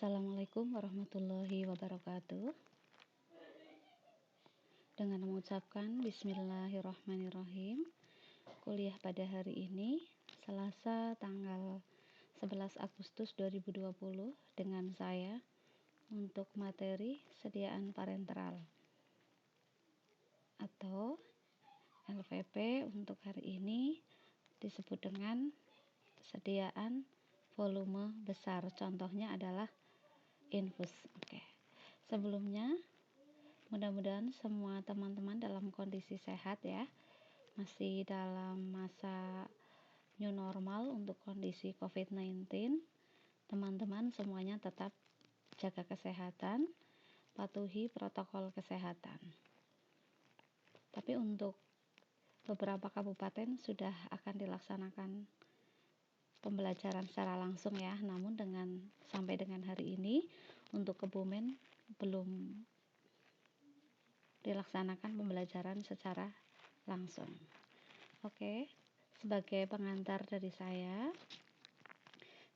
Assalamualaikum warahmatullahi wabarakatuh. Dengan mengucapkan Bismillahirrahmanirrahim, kuliah pada hari ini, Selasa tanggal 11 Agustus 2020, dengan saya untuk materi sediaan parenteral atau LVP untuk hari ini disebut dengan sediaan volume besar. Contohnya adalah infus. Oke. Sebelumnya, mudah-mudahan semua teman-teman dalam kondisi sehat ya. Masih dalam masa new normal untuk kondisi COVID-19. Teman-teman semuanya tetap jaga kesehatan, patuhi protokol kesehatan. Tapi untuk beberapa kabupaten sudah akan dilaksanakan pembelajaran secara langsung ya, namun sampai dengan hari ini untuk Kebumen belum dilaksanakan pembelajaran secara langsung. Oke, sebagai pengantar dari saya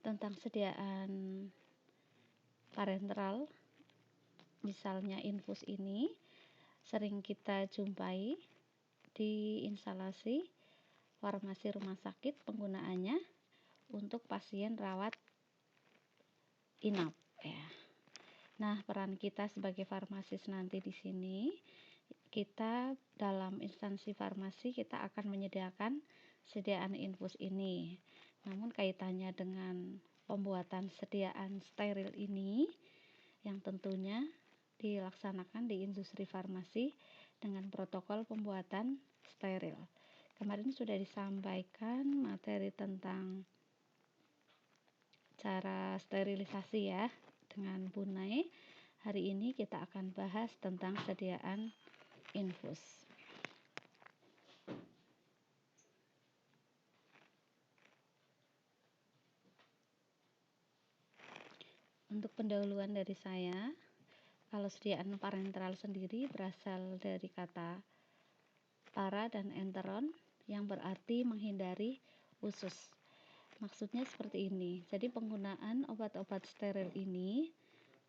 tentang sediaan parenteral, misalnya infus ini sering kita jumpai di instalasi farmasi rumah sakit penggunaannya untuk pasien rawat inap ya. Nah, peran kita sebagai farmasis nanti di sini, kita dalam instansi farmasi kita akan menyediakan sediaan infus ini. Namun kaitannya dengan pembuatan sediaan steril ini yang tentunya dilaksanakan di industri farmasi dengan protokol pembuatan steril. Kemarin sudah disampaikan materi tentang cara sterilisasi ya dengan Bunai. Hari ini kita akan bahas tentang sediaan infus. Untuk pendahuluan dari saya, kalau sediaan parenteral sendiri berasal dari kata para dan enteron yang berarti menghindari usus. Maksudnya seperti ini. Jadi penggunaan obat-obat steril ini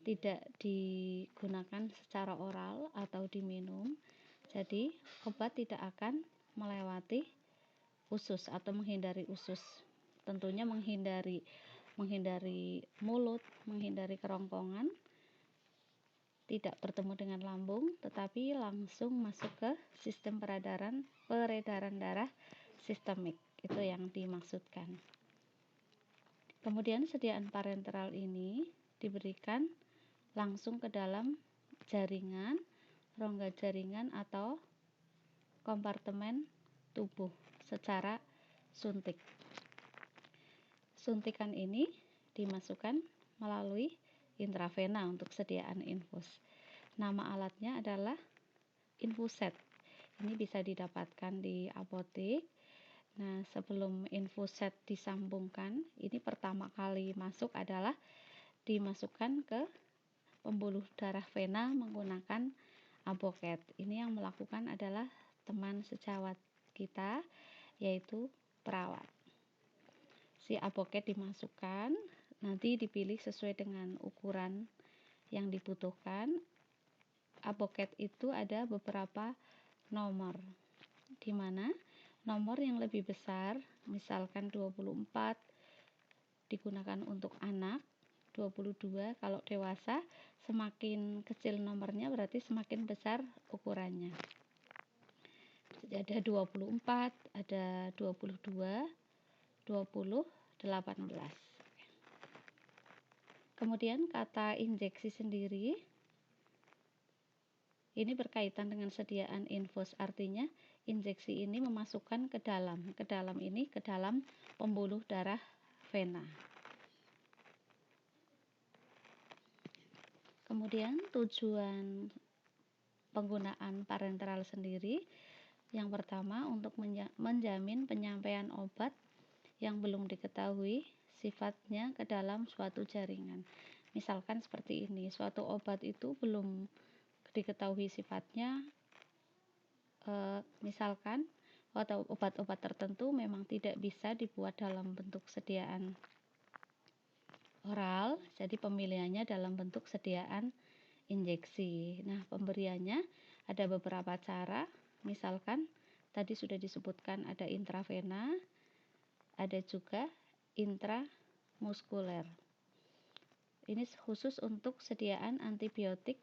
tidak digunakan secara oral atau diminum. Jadi obat tidak akan melewati usus atau menghindari usus. Tentunya menghindari mulut, menghindari kerongkongan, tidak bertemu dengan lambung, tetapi langsung masuk ke sistem peredaran darah sistemik. Itu yang dimaksudkan. Kemudian sediaan parenteral ini diberikan langsung ke dalam jaringan, rongga jaringan atau kompartemen tubuh secara suntik. Suntikan ini dimasukkan melalui intravena untuk sediaan infus. Nama alatnya adalah infuset. Ini bisa didapatkan di apotek. Nah, sebelum infuset disambungkan, ini pertama kali masuk adalah dimasukkan ke pembuluh darah vena menggunakan aboket. Ini yang melakukan adalah teman sejawat kita, yaitu perawat. Si aboket dimasukkan, nanti dipilih sesuai dengan ukuran yang dibutuhkan. Aboket itu ada beberapa nomor, di mana nomor yang lebih besar, misalkan 24, digunakan untuk anak, 22 kalau dewasa. Semakin kecil nomornya berarti semakin besar ukurannya. Jadi ada 24, ada 22, 20, 18. Kemudian kata injeksi sendiri ini berkaitan dengan sediaan infus, artinya injeksi ini memasukkan ke dalam pembuluh darah vena. Kemudian tujuan penggunaan parenteral sendiri, yang pertama untuk menjamin penyampaian obat yang belum diketahui sifatnya ke dalam suatu jaringan. Misalkan seperti ini, suatu obat itu belum diketahui sifatnya, misalkan obat-obat tertentu memang tidak bisa dibuat dalam bentuk sediaan oral, jadi pemilihannya dalam bentuk sediaan injeksi. Nah, pemberiannya ada beberapa cara, misalkan tadi sudah disebutkan ada intravena, ada juga intramuskuler. Ini khusus untuk sediaan antibiotik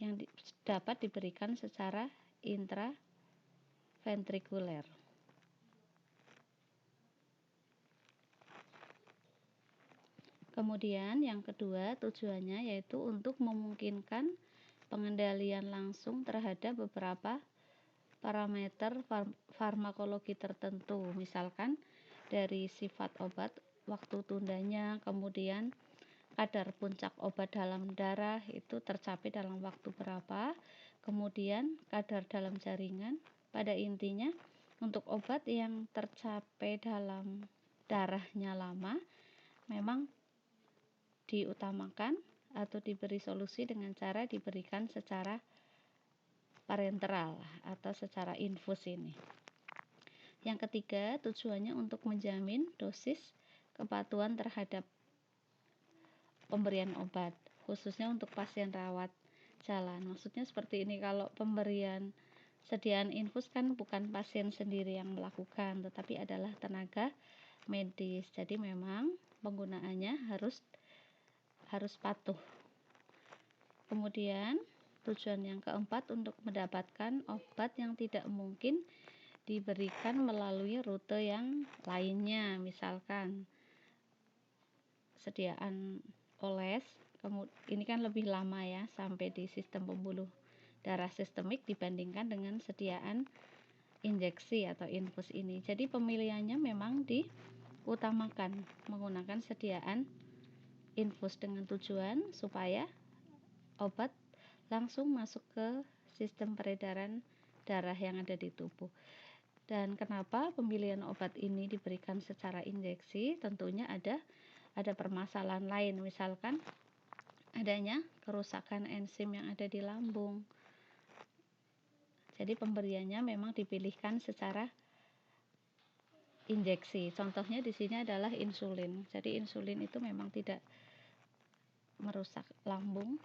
yang dapat diberikan secara intraventrikuler. Kemudian yang kedua tujuannya yaitu untuk memungkinkan pengendalian langsung terhadap beberapa parameter farmakologi tertentu, misalkan dari sifat obat, waktu tundanya, kemudian kadar puncak obat dalam darah itu tercapai dalam waktu berapa, kemudian kadar dalam jaringan. Pada intinya untuk obat yang tercapai dalam darahnya lama memang diutamakan atau diberi solusi dengan cara diberikan secara parenteral atau secara infus ini. Yang ketiga, tujuannya untuk menjamin dosis kepatuhan terhadap pemberian obat, khususnya untuk pasien rawat jalan. Maksudnya seperti ini, kalau pemberian sediaan infus kan bukan pasien sendiri yang melakukan, tetapi adalah tenaga medis. Jadi memang penggunaannya harus patuh. Kemudian tujuan yang keempat untuk mendapatkan obat yang tidak mungkin diberikan melalui rute yang lainnya, misalkan sediaan oles, ini kan lebih lama ya sampai di sistem pembuluh darah sistemik dibandingkan dengan sediaan injeksi atau infus ini. Jadi pemilihannya memang diutamakan menggunakan sediaan infus dengan tujuan supaya obat langsung masuk ke sistem peredaran darah yang ada di tubuh. Dan kenapa pemilihan obat ini diberikan secara injeksi? Tentunya ada permasalahan lain, misalkan adanya kerusakan enzim yang ada di lambung. Jadi pemberiannya memang dipilihkan secara injeksi. Contohnya di sini adalah insulin. Jadi insulin itu memang tidak merusak lambung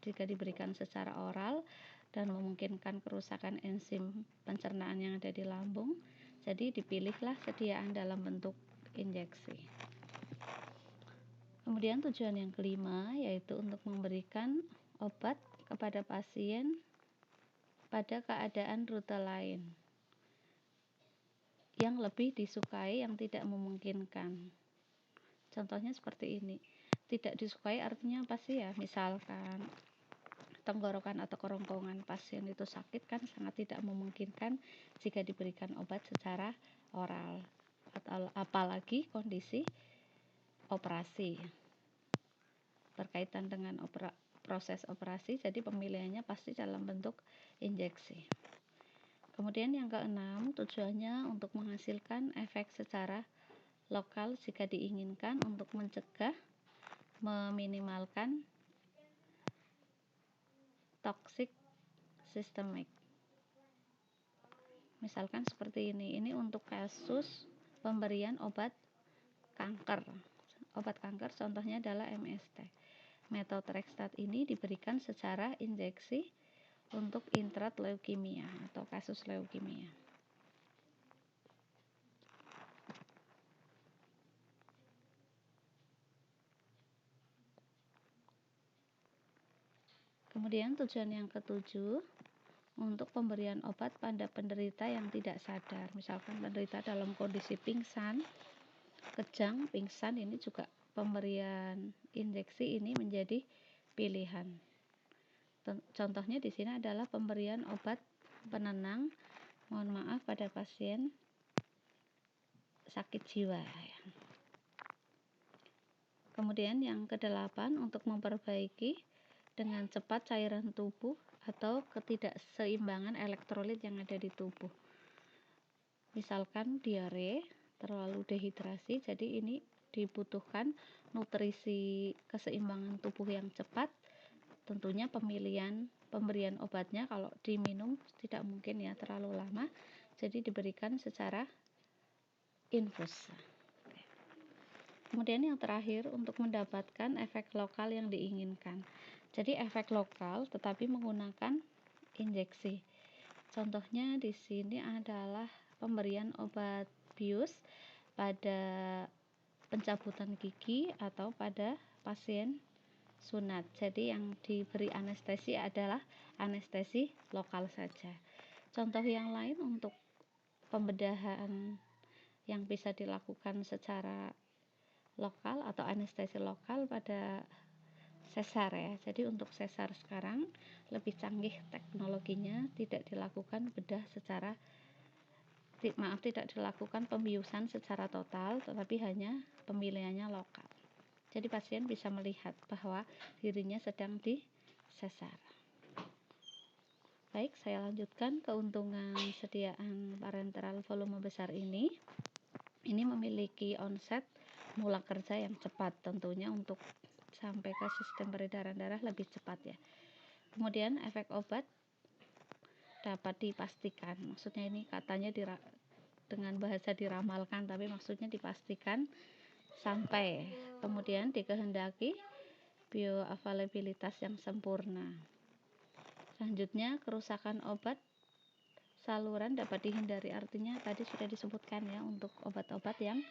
jika diberikan secara oral dan memungkinkan kerusakan enzim pencernaan yang ada di lambung. Jadi dipilihlah sediaan dalam bentuk injeksi. Kemudian tujuan yang kelima yaitu untuk memberikan obat kepada pasien pada keadaan rute lain yang lebih disukai yang tidak memungkinkan. Contohnya seperti ini. Tidak disukai artinya apa sih ya? Misalkan tenggorokan atau kerongkongan pasien itu sakit kan sangat tidak memungkinkan jika diberikan obat secara oral, atau apalagi kondisi operasi berkaitan dengan proses operasi, jadi pemilihannya pasti dalam bentuk injeksi. Kemudian yang keenam, tujuannya untuk menghasilkan efek secara lokal jika diinginkan untuk mencegah, meminimalkan toksik sistemik. Misalkan seperti ini untuk kasus pemberian obat kanker. Obat kanker contohnya adalah MST. Methotrexate ini diberikan secara injeksi untuk intrat leukemia atau kasus leukemia. Kemudian tujuan yang ketujuh, untuk pemberian obat pada penderita yang tidak sadar. Misalkan penderita dalam kondisi pingsan, kejang, pingsan, ini juga pemberian injeksi ini menjadi pilihan. Contohnya di sini adalah pemberian obat penenang, mohon maaf, pada pasien sakit jiwa. Kemudian yang kedelapan, untuk memperbaiki dengan cepat cairan tubuh atau ketidakseimbangan elektrolit yang ada di tubuh. Misalkan diare, terlalu dehidrasi, jadi ini dibutuhkan nutrisi keseimbangan tubuh yang cepat. Tentunya pemberian obatnya kalau diminum tidak mungkin ya terlalu lama, jadi diberikan secara infus. Kemudian yang terakhir, untuk mendapatkan efek lokal yang diinginkan. Jadi efek lokal tetapi menggunakan injeksi. Contohnya di sini adalah pemberian obat bius pada pencabutan gigi atau pada pasien sunat. Jadi yang diberi anestesi adalah anestesi lokal saja. Contoh yang lain untuk pembedahan yang bisa dilakukan secara lokal atau anestesi lokal pada sesar ya. Jadi untuk sesar sekarang lebih canggih teknologinya, tidak dilakukan bedah secara tidak dilakukan pembiusan secara total, tetapi hanya pemilihannya lokal. Jadi pasien bisa melihat bahwa dirinya sedang disesar. Baik, saya lanjutkan. Keuntungan sediaan parenteral volume besar ini memiliki onset mula kerja yang cepat, tentunya untuk sampai ke sistem peredaran darah lebih cepat ya. Kemudian efek obat dapat dipastikan, maksudnya ini katanya dengan bahasa diramalkan, tapi maksudnya dipastikan sampai. Kemudian dikehendaki bioavailabilitas yang sempurna. Selanjutnya, kerusakan obat saluran dapat dihindari, artinya tadi sudah disebutkan ya, untuk obat-obat yang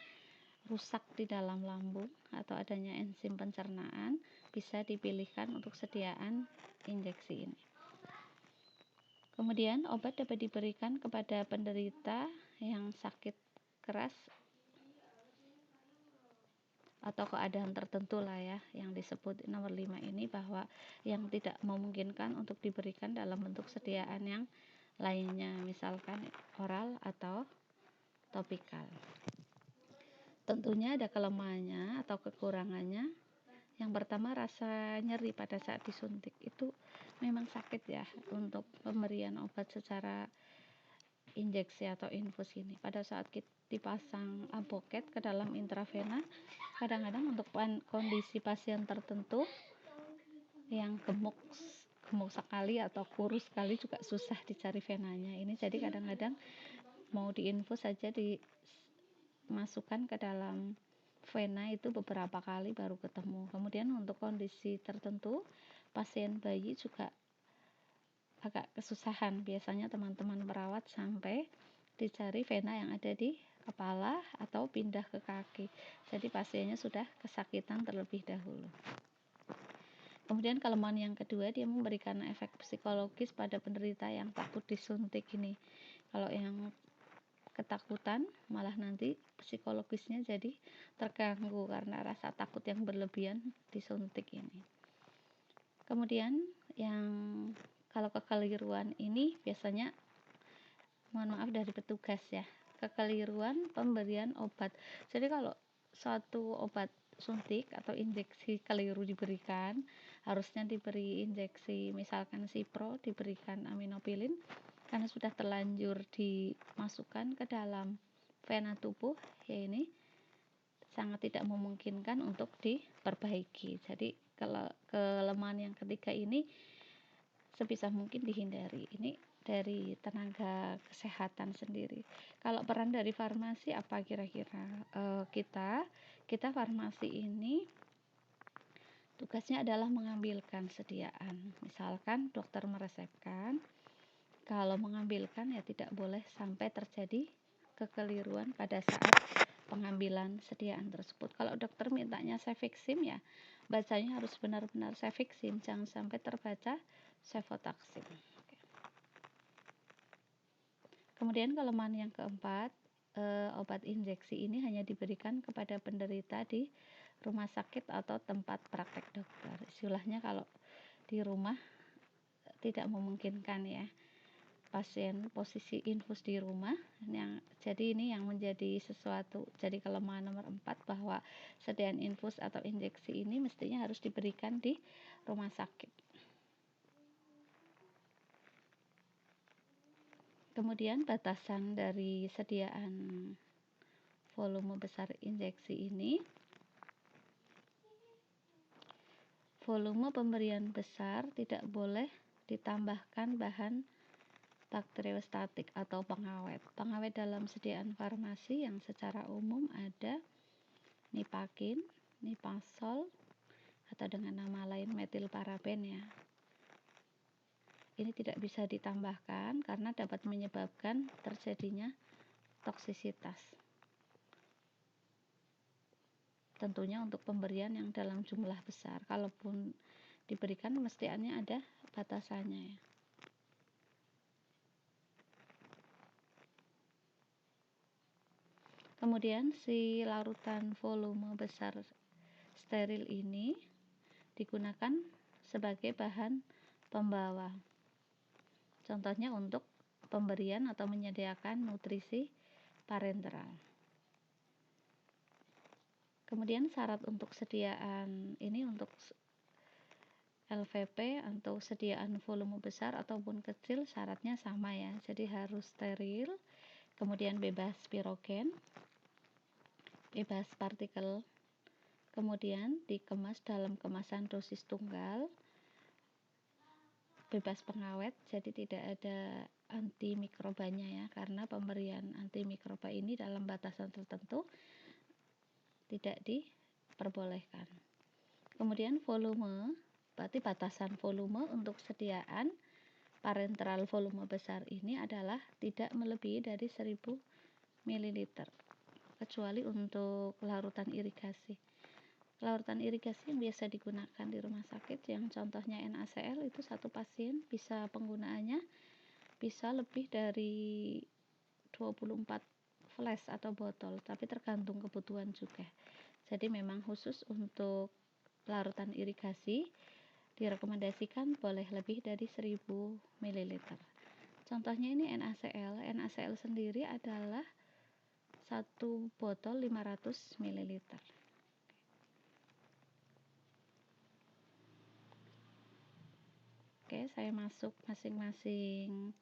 rusak di dalam lambung atau adanya enzim pencernaan bisa dipilihkan untuk sediaan injeksi ini. Kemudian obat dapat diberikan kepada penderita yang sakit keras atau keadaan tertentu lah ya, yang disebut nomor 5 ini, bahwa yang tidak memungkinkan untuk diberikan dalam bentuk sediaan yang lainnya, misalkan oral atau topikal. Tentunya ada kelemahannya atau kekurangannya. Yang pertama, rasa nyeri pada saat disuntik itu memang sakit ya untuk pemberian obat secara injeksi atau infus ini. Pada saat kita dipasang aboket ke dalam intravena, kadang-kadang untuk kondisi pasien tertentu yang gemuk sekali atau kurus sekali juga susah dicari venanya ini. Jadi kadang-kadang mau diinfus saja dimasukkan ke dalam vena itu beberapa kali baru ketemu. Kemudian untuk kondisi tertentu, pasien bayi juga agak kesusahan. Biasanya teman-teman perawat sampai dicari vena yang ada di kepala atau pindah ke kaki. Jadi pasiennya sudah kesakitan terlebih dahulu. Kemudian kelemahan yang kedua, dia memberikan efek psikologis pada penderita yang takut disuntik ini. Kalau yang ketakutan, malah nanti psikologisnya jadi terganggu karena rasa takut yang berlebihan disuntik ini. Kemudian yang kalau kekeliruan ini biasanya, mohon maaf dari petugas ya, kekeliruan pemberian obat. Jadi kalau suatu obat suntik atau injeksi keliru diberikan, harusnya diberi injeksi misalkan Cipro, diberikan aminopilin, karena sudah terlanjur dimasukkan ke dalam vena tubuh, ya ini sangat tidak memungkinkan untuk diperbaiki. Jadi kalau kelemahan yang ketiga ini sebisa mungkin dihindari. Ini dari tenaga kesehatan sendiri. Kalau peran dari farmasi apa kira-kira? Kita farmasi ini tugasnya adalah mengambilkan sediaan. Misalkan dokter meresepkan, kalau mengambilkan ya tidak boleh sampai terjadi kekeliruan pada saat pengambilan sediaan tersebut. Kalau dokter mintanya cefixim ya bacanya harus benar-benar cefixim, jangan sampai terbaca cefotaxim. Kemudian kelemahan yang keempat, obat injeksi ini hanya diberikan kepada penderita di rumah sakit atau tempat praktek dokter. Istilahnya kalau di rumah tidak memungkinkan ya, pasien posisi infus di rumah. Jadi ini yang menjadi sesuatu, jadi kelemahan nomor 4, bahwa sediaan infus atau injeksi ini mestinya harus diberikan di rumah sakit. Kemudian batasan dari sediaan volume besar injeksi ini, volume pemberian besar tidak boleh ditambahkan bahan bakteriostatik atau pengawet. Pengawet dalam sediaan farmasi yang secara umum ada Nipakin, nipasol, atau dengan nama lain metilparaben ya. Ini tidak bisa ditambahkan karena dapat menyebabkan terjadinya toksisitas. Tentunya untuk pemberian yang dalam jumlah besar. Kalaupun diberikan mestinya ada batasannya ya. Kemudian si larutan volume besar steril ini digunakan sebagai bahan pembawa. Contohnya untuk pemberian atau menyediakan nutrisi parenteral. Kemudian syarat untuk sediaan ini untuk LVP atau sediaan volume besar ataupun kecil syaratnya sama ya. Jadi harus steril, kemudian bebas pirogen, bebas partikel, kemudian dikemas dalam kemasan dosis tunggal, bebas pengawet, jadi tidak ada antimikrobanya ya, karena pemberian antimikroba ini dalam batasan tertentu tidak diperbolehkan. Kemudian volume, berarti batasan volume untuk sediaan parenteral volume besar ini adalah tidak melebihi dari 1000 ml, kecuali untuk larutan irigasi. Larutan irigasi yang biasa digunakan di rumah sakit yang contohnya NaCl itu satu pasien bisa penggunaannya bisa lebih dari 24 flash atau botol, tapi tergantung kebutuhan juga. Jadi memang khusus untuk larutan irigasi direkomendasikan boleh lebih dari 1000 ml. Contohnya ini NaCl. NaCl sendiri adalah satu botol 500 ml. Oke, saya masuk masing-masing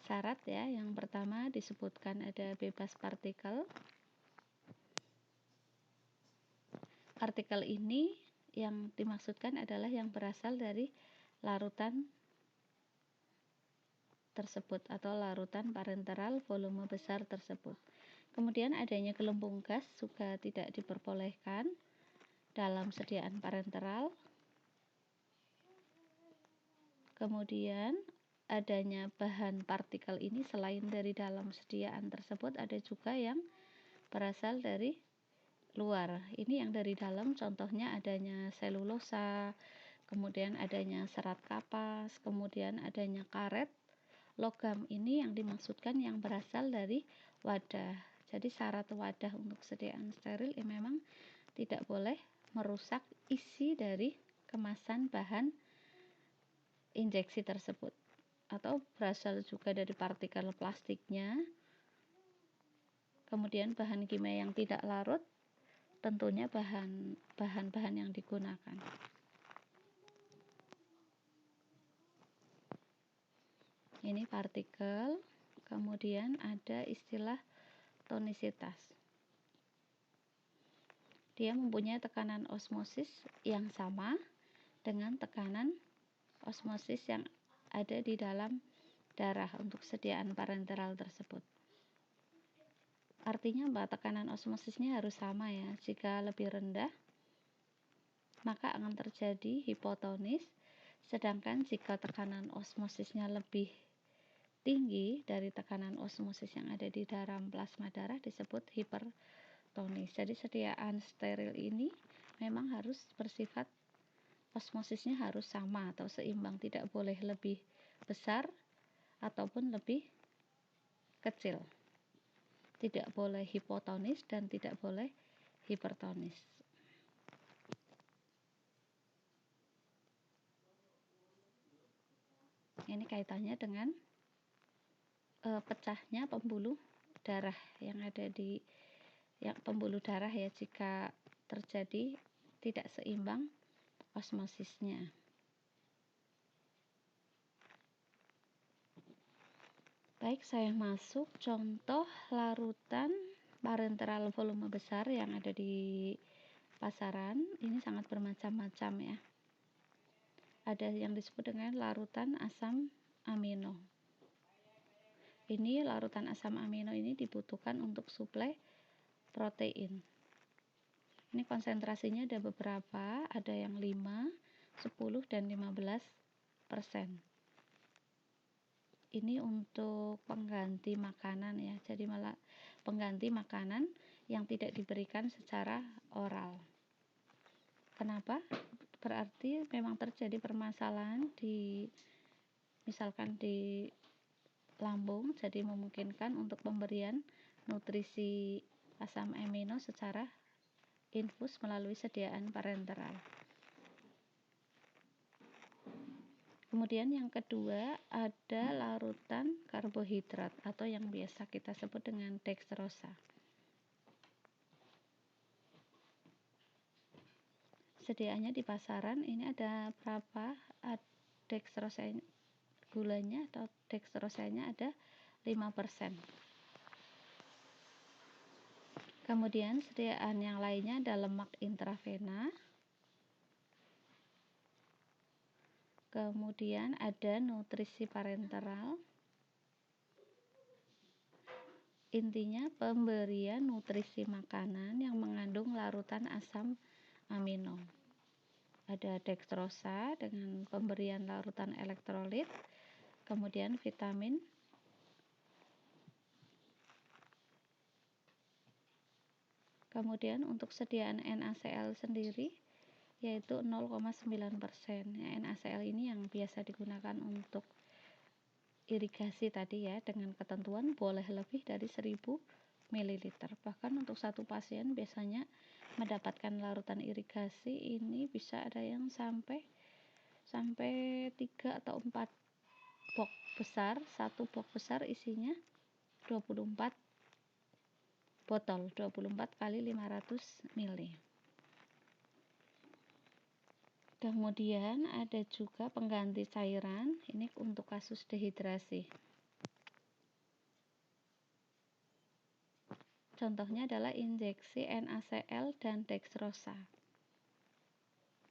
syarat ya. Yang pertama disebutkan ada bebas partikel. Partikel ini yang dimaksudkan adalah yang berasal dari larutan tersebut atau larutan parenteral volume besar tersebut. Kemudian adanya gelembung gas juga tidak diperbolehkan dalam sediaan parenteral. Kemudian adanya bahan partikel ini selain dari dalam sediaan tersebut ada juga yang berasal dari luar. Ini yang dari dalam contohnya adanya selulosa, kemudian adanya serat kapas, kemudian adanya karet. Logam ini yang dimaksudkan yang berasal dari wadah. Jadi syarat wadah untuk sediaan steril ini memang tidak boleh merusak isi dari kemasan bahan injeksi tersebut, atau berasal juga dari partikel plastiknya. Kemudian bahan kimia yang tidak larut, tentunya bahan-bahan yang digunakan. Ini partikel, kemudian ada istilah tonisitas. Dia mempunyai tekanan osmosis yang sama dengan tekanan osmosis yang ada di dalam darah untuk sediaan parenteral tersebut. Artinya tekanan osmosisnya harus sama ya. Jika lebih rendah maka akan terjadi hipotonis, sedangkan jika tekanan osmosisnya lebih tinggi dari tekanan osmosis yang ada di dalam plasma darah disebut hipertonis. Jadi sediaan steril ini memang harus bersifat osmosisnya harus sama atau seimbang, tidak boleh lebih besar ataupun lebih kecil. Tidak boleh hipotonis dan tidak boleh hipertonis. Ini kaitannya dengan pecahnya pembuluh darah yang ada di pembuluh darah ya, jika terjadi tidak seimbang osmosisnya. Baik, saya masuk contoh larutan parenteral volume besar yang ada di pasaran. Ini sangat bermacam-macam ya. Ada yang disebut dengan larutan asam amino. Ini larutan asam amino ini dibutuhkan untuk suplai protein. Ini konsentrasinya ada beberapa, ada yang 5, 10, dan 15%. Ini untuk pengganti makanan ya, jadi malah pengganti makanan yang tidak diberikan secara oral. Kenapa? Berarti memang terjadi permasalahan misalkan di lambung, jadi memungkinkan untuk pemberian nutrisi asam amino secara infus melalui sediaan parenteral. Kemudian yang kedua ada larutan karbohidrat atau yang biasa kita sebut dengan dextrosa. Sediaannya di pasaran ini ada berapa? Dextrosa gulanya atau dextrosanya ada 5%. Kemudian sediaan yang lainnya ada lemak intravena. Kemudian ada nutrisi parenteral. Intinya pemberian nutrisi makanan yang mengandung larutan asam amino. Ada dextrosa dengan pemberian larutan elektrolit, kemudian vitamin, kemudian untuk sediaan NaCl sendiri yaitu 0,9%. Ya, NaCl ini yang biasa digunakan untuk irigasi tadi ya, dengan ketentuan boleh lebih dari 1000 ml. Bahkan untuk satu pasien biasanya mendapatkan larutan irigasi ini bisa ada yang sampai 3 atau 4 box besar. Satu box besar isinya 24 botol, 24 kali 500 ml. Kemudian ada juga pengganti cairan, ini untuk kasus dehidrasi. Contohnya adalah injeksi NaCl dan dextrosa.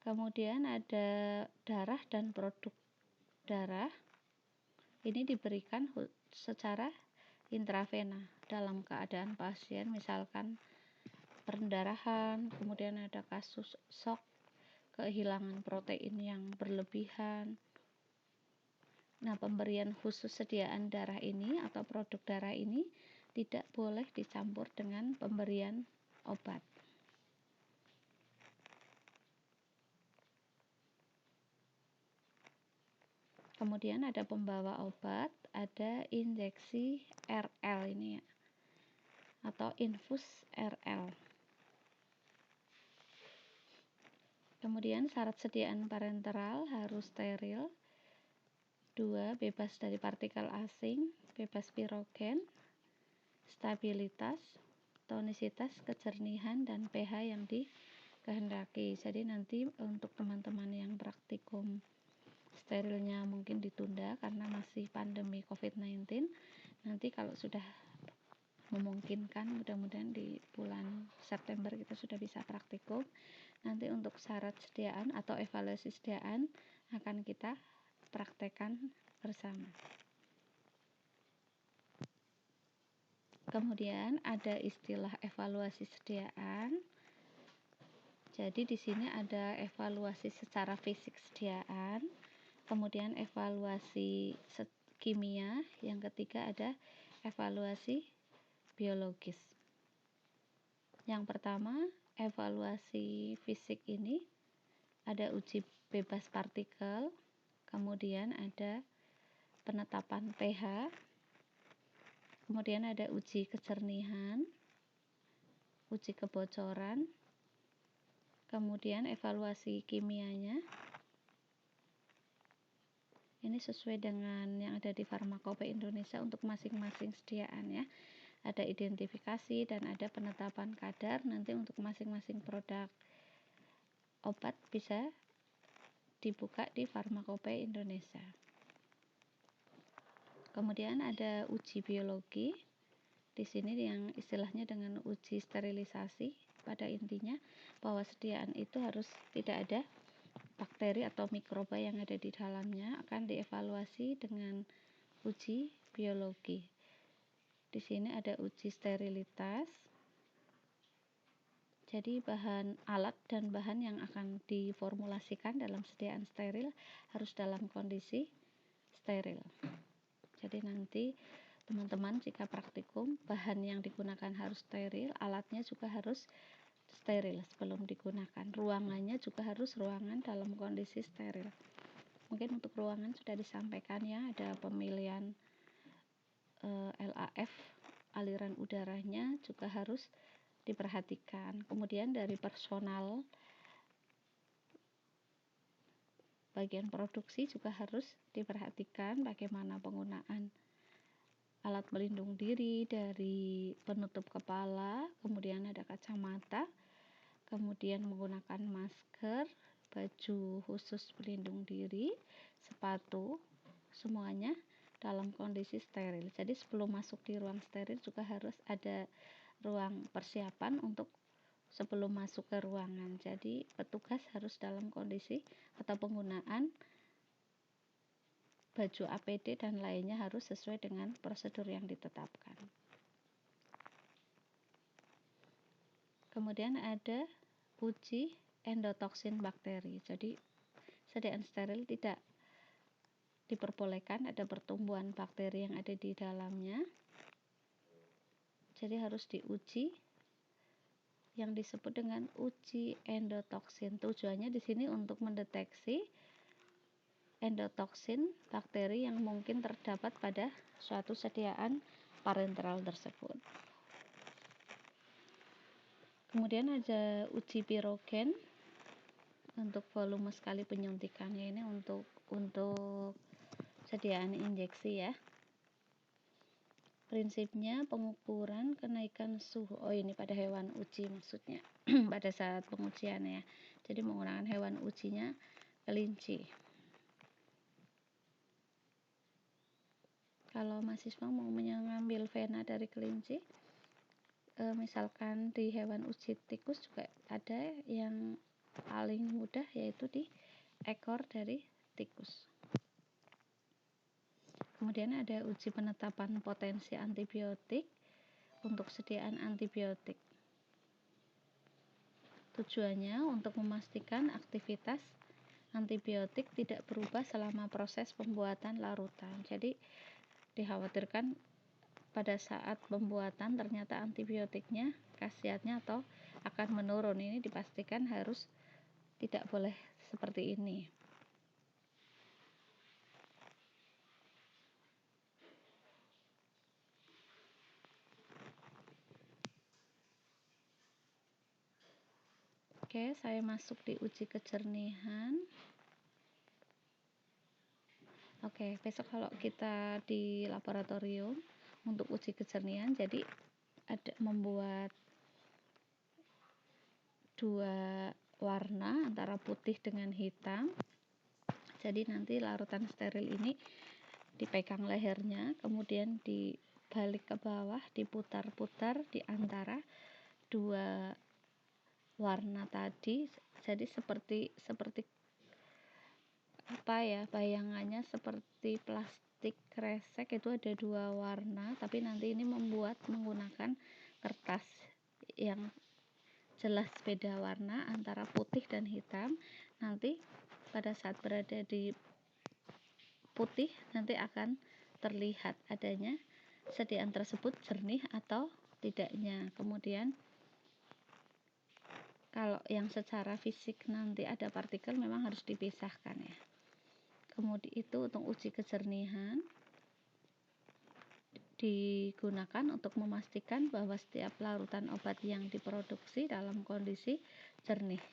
Kemudian ada darah dan produk darah. Ini diberikan secara intravena dalam keadaan pasien misalkan pendarahan, kemudian ada kasus shock, kehilangan protein yang berlebihan. Nah, pemberian khusus sediaan darah ini atau produk darah ini tidak boleh dicampur dengan pemberian obat. Kemudian ada pembawa obat, ada injeksi RL ini ya, atau infus RL. Kemudian syarat sediaan parenteral harus steril. 2. Bebas dari partikel asing, bebas pirogen, stabilitas, tonisitas, kejernihan, dan pH yang dikehendaki. Jadi nanti untuk teman-teman yang praktikum sterilnya mungkin ditunda karena masih pandemi COVID-19. Nanti kalau sudah memungkinkan, mudah-mudahan di bulan September kita sudah bisa praktikum. Nanti untuk syarat sediaan atau evaluasi sediaan akan kita praktekkan bersama. Kemudian ada istilah evaluasi sediaan. Jadi di sini ada evaluasi secara fisik sediaan, kemudian evaluasi kimia, yang ketiga ada evaluasi biologis. Yang pertama, evaluasi fisik ini ada uji bebas partikel, kemudian ada penetapan pH, kemudian ada uji kejernihan, uji kebocoran, kemudian evaluasi kimianya. Ini sesuai dengan yang ada di Farmakope Indonesia untuk masing-masing sediaan ya. Ada identifikasi dan ada penetapan kadar. Nanti untuk masing-masing produk obat bisa dibuka di Farmakope Indonesia. Kemudian ada uji biologi. Di sini yang istilahnya dengan uji sterilisasi, pada intinya bahwa sediaan itu harus tidak ada bakteri atau mikroba yang ada di dalamnya, akan dievaluasi dengan uji biologi. Di sini ada uji sterilitas, Jadi bahan alat dan bahan yang akan diformulasikan dalam sediaan steril harus dalam kondisi steril. Jadi nanti teman-teman jika praktikum, bahan yang digunakan harus steril, alatnya juga harus steril sebelum digunakan. Ruangannya juga harus ruangan dalam kondisi steril. Mungkin untuk ruangan sudah disampaikan ya, ada pemilihan LAF, aliran udaranya juga harus diperhatikan. Kemudian dari personal bagian produksi juga harus diperhatikan bagaimana penggunaan alat pelindung diri dari penutup kepala, kemudian ada kacamata, kemudian menggunakan masker, baju khusus pelindung diri, sepatu, semuanya dalam kondisi steril. Jadi sebelum masuk di ruang steril juga harus ada ruang persiapan untuk sebelum masuk ke ruangan. Jadi petugas harus dalam kondisi atau penggunaan baju APD dan lainnya harus sesuai dengan prosedur yang ditetapkan. Kemudian ada uji endotoksin bakteri. Jadi sediaan steril tidak diperbolehkan ada pertumbuhan bakteri yang ada di dalamnya. Jadi harus diuji yang disebut dengan uji endotoksin. Tujuannya di sini untuk mendeteksi endotoksin bakteri yang mungkin terdapat pada suatu sediaan parenteral tersebut. Kemudian ada uji pirogen untuk volume sekali penyuntikannya, ini untuk sediaan injeksi ya. Prinsipnya pengukuran kenaikan suhu. Oh, ini pada hewan uji maksudnya. Pada saat pengujian ya. Jadi menggunakan hewan ujinya kelinci. Kalau mahasiswa mau mengambil vena dari kelinci, misalkan di hewan uji tikus juga ada yang paling mudah yaitu di ekor dari tikus. Kemudian ada uji penetapan potensi antibiotik untuk sediaan antibiotik. Tujuannya untuk memastikan aktivitas antibiotik tidak berubah selama proses pembuatan larutan. Jadi dikhawatirkan pada saat pembuatan ternyata antibiotiknya khasiatnya atau akan menurun. Ini dipastikan harus tidak boleh seperti ini. Oke, saya masuk di uji kejernihan. Oke, besok kalau kita di laboratorium untuk uji kejernihan, jadi ada membuat dua warna antara putih dengan hitam. Jadi nanti larutan steril ini dipegang lehernya, kemudian dibalik ke bawah, diputar-putar di antara dua warna tadi. Jadi seperti apa ya, bayangannya seperti plastik kresek, itu ada dua warna, tapi nanti ini menggunakan kertas yang jelas beda warna antara putih dan hitam. Nanti pada saat berada di putih nanti akan terlihat adanya sediaan tersebut jernih atau tidaknya. Kemudian kalau yang secara fisik nanti ada partikel memang harus dipisahkan ya. Kemudian itu untuk uji kejernihan digunakan untuk memastikan bahwa setiap larutan obat yang diproduksi dalam kondisi jernih.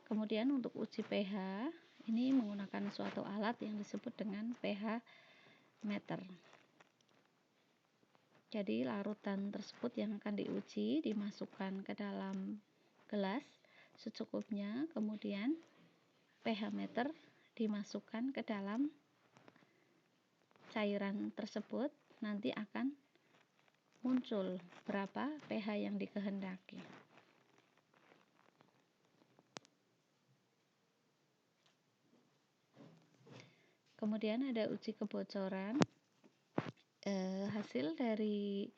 Kemudian untuk uji pH ini menggunakan suatu alat yang disebut dengan pH meter. Jadi larutan tersebut yang akan diuji dimasukkan ke dalam gelas secukupnya, kemudian pH meter dimasukkan ke dalam cairan tersebut, nanti akan muncul berapa pH yang dikehendaki. Kemudian ada uji kebocoran. Hasil dari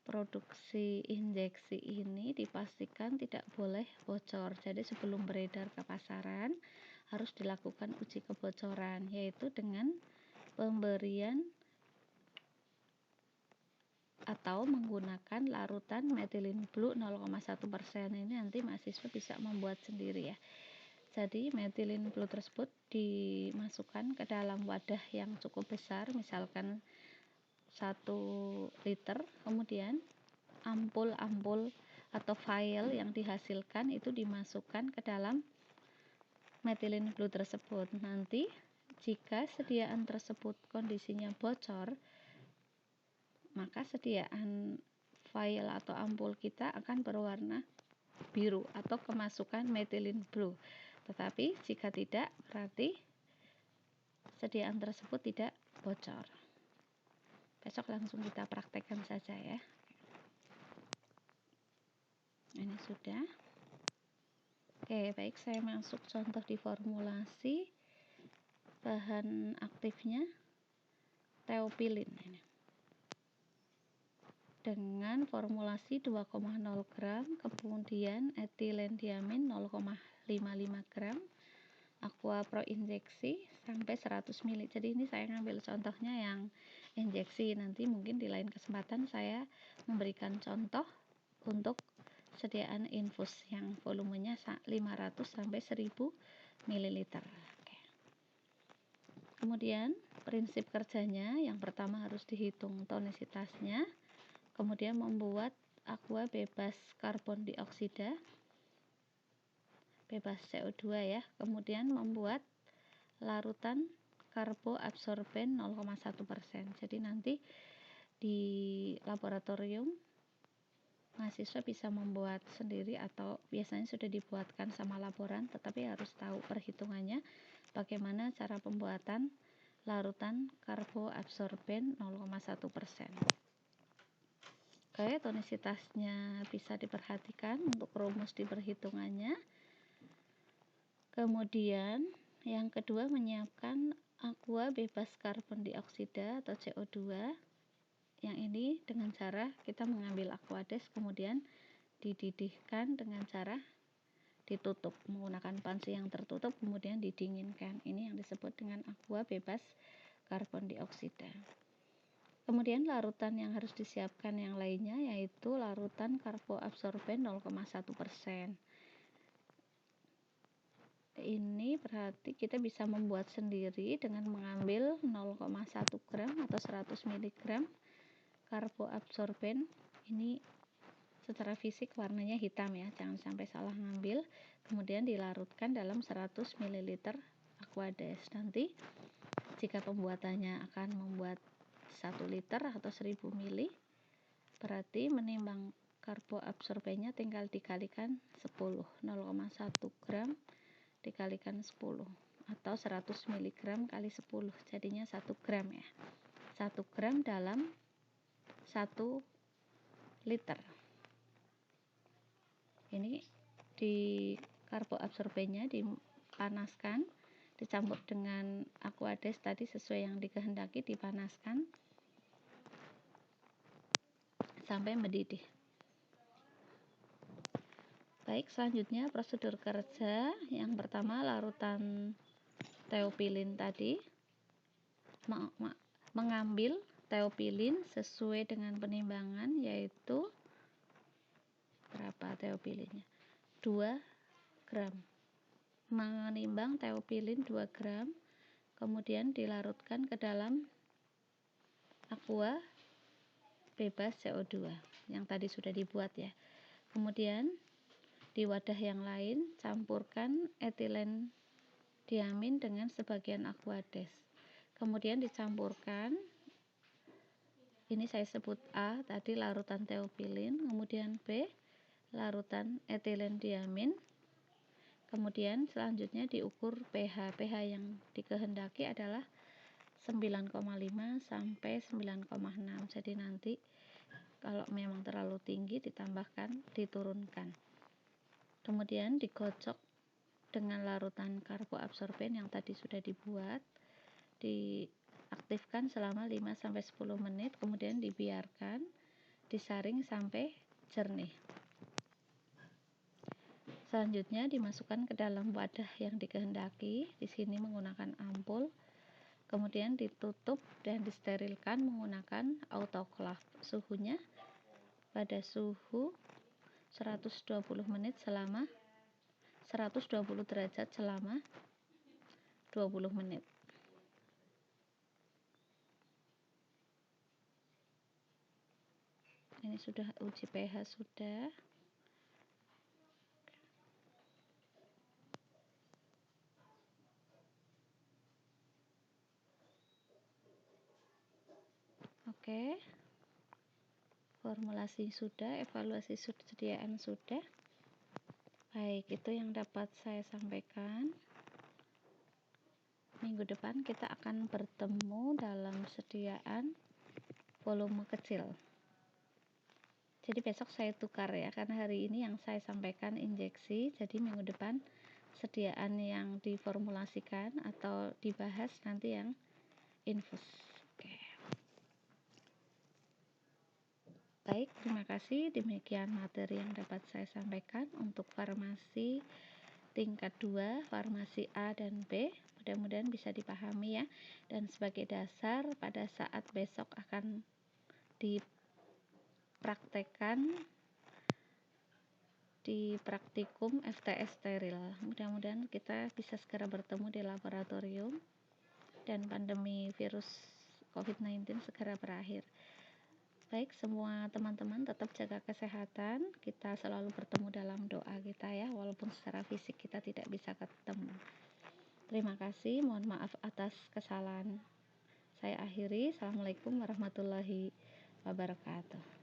produksi injeksi ini dipastikan tidak boleh bocor. Jadi sebelum beredar ke pasaran harus dilakukan uji kebocoran, yaitu dengan pemberian atau menggunakan larutan methylene blue 0,1%. Ini nanti mahasiswa bisa membuat sendiri ya. Jadi methylene blue tersebut dimasukkan ke dalam wadah yang cukup besar, misalkan 1 liter, kemudian ampul-ampul atau vial yang dihasilkan itu dimasukkan ke dalam methylene blue tersebut. Nanti jika sediaan tersebut kondisinya bocor, maka sediaan vial atau ampul kita akan berwarna biru atau kemasukan methylene blue. Tetapi jika tidak, berarti sediaan tersebut tidak bocor. Besok langsung kita praktekkan saja ya. Ini sudah. Oke, baik, saya masuk contoh di formulasi. Bahan aktifnya teopilin ini. Dengan formulasi 2,0 gram, kemudian etilen diamin 0,55 gram, aqua pro injeksi sampai 100 ml. Jadi ini saya ngambil contohnya yang injeksi, nanti mungkin di lain kesempatan saya memberikan contoh untuk sediaan infus yang volumenya 500 sampai 1000 ml. Oke. Kemudian prinsip kerjanya yang pertama harus dihitung tonisitasnya, kemudian membuat aqua bebas karbon dioksida, bebas CO2 ya, kemudian membuat larutan karboabsorben 0,1%. Jadi nanti di laboratorium mahasiswa bisa membuat sendiri atau biasanya sudah dibuatkan sama laboran, tetapi harus tahu perhitungannya bagaimana cara pembuatan larutan karboabsorben 0,1%. Oke, tonisitasnya bisa diperhatikan untuk rumus di perhitungannya. Kemudian yang kedua, menyiapkan aqua bebas karbon dioksida atau CO2. Yang ini dengan cara kita mengambil aquades kemudian dididihkan dengan cara ditutup menggunakan panci yang tertutup kemudian didinginkan. Ini yang disebut dengan aqua bebas karbon dioksida. Kemudian larutan yang harus disiapkan yang lainnya yaitu larutan karboabsorben 0,1%. Ini berarti kita bisa membuat sendiri dengan mengambil 0,1 gram atau 100 mg karboabsorben. Ini secara fisik warnanya hitam ya, jangan sampai salah ngambil. Kemudian dilarutkan dalam 100 ml aquades. Nanti jika pembuatannya akan membuat 1 liter atau 1000 ml, berarti menimbang karboabsorbennya tinggal dikalikan 10, 0,1 gram dikalikan 10 atau 100 mg kali 10, jadinya 1 gram ya. 1 gram dalam 1 liter. Ini di karboabsorbennya dipanaskan, dicampur dengan aquades tadi sesuai yang dikehendaki, dipanaskan sampai mendidih. Baik, selanjutnya prosedur kerja. Yang pertama, larutan teopilin tadi, mengambil teopilin sesuai dengan penimbangan, yaitu berapa teopilinnya? 2 gram. Menimbang teopilin 2 gram, kemudian dilarutkan ke dalam aqua bebas CO2 yang tadi sudah dibuat ya. Kemudian di wadah yang lain campurkan etilen diamin dengan sebagian aquades. Kemudian dicampurkan, ini saya sebut A tadi larutan teopilin, kemudian B larutan etilen diamin. Kemudian selanjutnya diukur pH. pH yang dikehendaki adalah 9,5 sampai 9,6. Jadi nanti kalau memang terlalu tinggi ditambahkan, diturunkan. Kemudian dikocok dengan larutan karboabsorben yang tadi sudah dibuat, diaktifkan selama 5 sampai 10 menit, kemudian dibiarkan disaring sampai jernih. Selanjutnya dimasukkan ke dalam wadah yang dikehendaki. Di sini menggunakan ampul. Kemudian ditutup dan disterilkan menggunakan autoclave. Suhunya pada suhu 120 menit selama 120 derajat selama 20 menit. Ini sudah uji pH sudah. Oke. Formulasi sudah, evaluasi sediaan sudah. Baik, itu yang dapat saya sampaikan. Minggu depan kita akan bertemu dalam sediaan volume kecil. Jadi besok saya tukar ya, karena hari ini yang saya sampaikan injeksi, jadi minggu depan sediaan yang diformulasikan atau dibahas nanti yang infus. Oke. Baik, terima kasih. Demikian materi yang dapat saya sampaikan untuk farmasi tingkat 2, farmasi A dan B. Mudah-mudahan bisa dipahami ya. Dan sebagai dasar pada saat besok akan dipraktekkan di praktikum FTS steril. Mudah-mudahan kita bisa segera bertemu di laboratorium dan pandemi virus COVID-19 segera berakhir. Baik, semua teman-teman tetap jaga kesehatan. Kita selalu bertemu dalam doa kita ya, walaupun secara fisik kita tidak bisa ketemu. Terima kasih, mohon maaf atas kesalahan. Saya akhiri. Assalamualaikum warahmatullahi wabarakatuh.